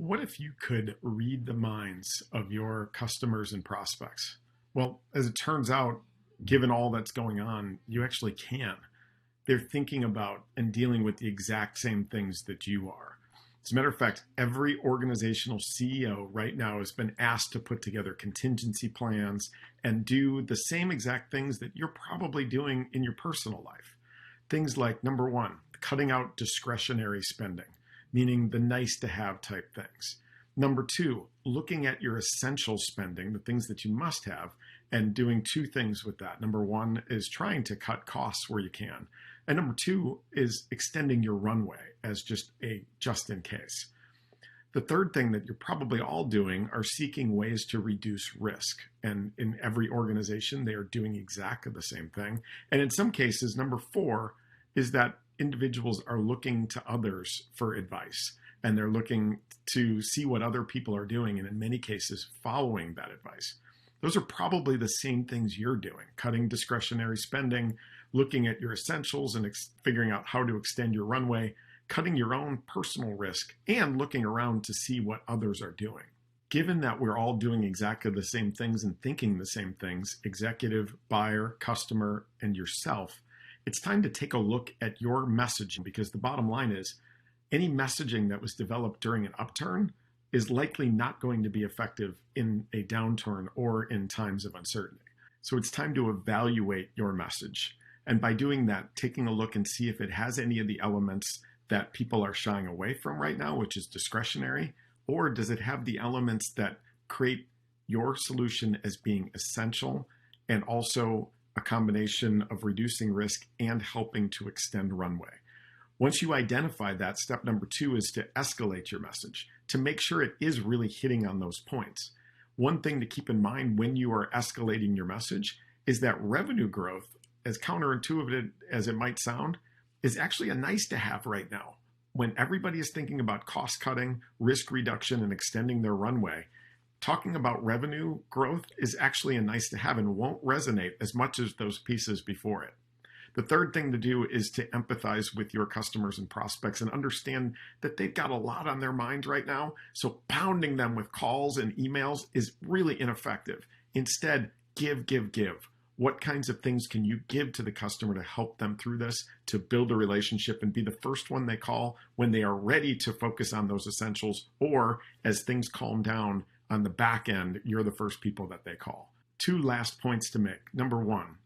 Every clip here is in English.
What if you could read the minds of your customers and prospects? Well, as it turns out, given all that's going on, you actually can. They're thinking about and dealing with the exact same things that you are. As a matter of fact, every organizational CEO right now has been asked to put together contingency plans and do the same exact things that you're probably doing in your personal life. Things like, number one, cutting out discretionary spending, meaning the nice to have type things. Number two, looking at your essential spending, the things that you must have, and doing two things with that. Number one is trying to cut costs where you can. And number two is extending your runway as just in case. The third thing that you're probably all doing are seeking ways to reduce risk. And in every organization, they are doing exactly the same thing. And in some cases, number four is that individuals are looking to others for advice, and they're looking to see what other people are doing, and in many cases, following that advice. Those are probably the same things you're doing: cutting discretionary spending, looking at your essentials and figuring out how to extend your runway, cutting your own personal risk, and looking around to see what others are doing. Given that we're all doing exactly the same things and thinking the same things, executive, buyer, customer, and yourself, it's time to take a look at your messaging, because the bottom line is any messaging that was developed during an upturn is likely not going to be effective in a downturn or in times of uncertainty. So it's time to evaluate your message. And by doing that, taking a look and see if it has any of the elements that people are shying away from right now, which is discretionary, or does it have the elements that create your solution as being essential and also a combination of reducing risk and helping to extend runway. Once you identify that, step number two is to escalate your message to make sure it is really hitting on those points. One thing to keep in mind when you are escalating your message is that revenue growth, as counterintuitive as it might sound, is actually a nice to have right now. When everybody is thinking about cost cutting, risk reduction, and extending their runway, talking about revenue growth is actually a nice to have and won't resonate as much as those pieces before it. The third thing to do is to empathize with your customers and prospects and understand that they've got a lot on their minds right now. So pounding them with calls and emails is really ineffective. Instead, give. What kinds of things can you give to the customer to help them through this, to build a relationship and be the first one they call when they are ready to focus on those essentials, or as things calm down on the back end, you're the first people that they call. Two last points to make. Number one,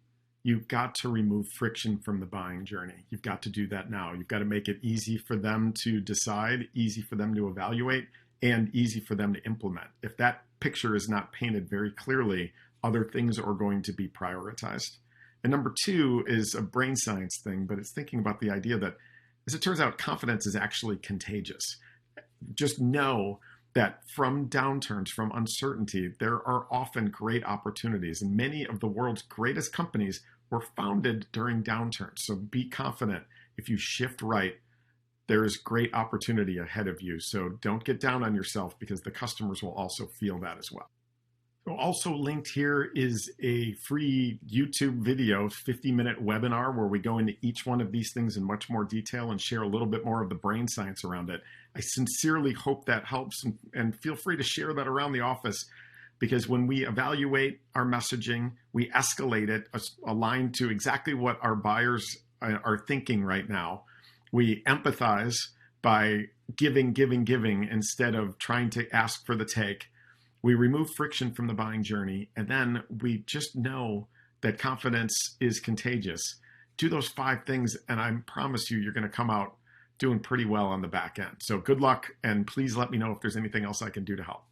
you've got to remove friction from the buying journey. You've got to do that now. You've got to make it easy for them to decide, easy for them to evaluate, and easy for them to implement. If that picture is not painted very clearly, other things are going to be prioritized. And number two is a brain science thing, but it's thinking about the idea that, as it turns out, confidence is actually contagious. Just know that from downturns, from uncertainty, there are often great opportunities. And many of the world's greatest companies were founded during downturns. So be confident. If you shift right, there is great opportunity ahead of you. So don't get down on yourself, because the customers will also feel that as well. So also linked here is a free YouTube video, 50-minute webinar where we go into each one of these things in much more detail and share a little bit more of the brain science around it. I sincerely hope that helps, and feel free to share that around the office, because when we evaluate our messaging, we escalate it aligned to exactly what our buyers are thinking right now. We empathize by giving instead of trying to ask for the take. We remove friction from the buying journey, and then we just know that confidence is contagious. Do those 5 things, and I promise you're going to come out doing pretty well on the back end. So good luck, and please let me know if there's anything else I can do to help.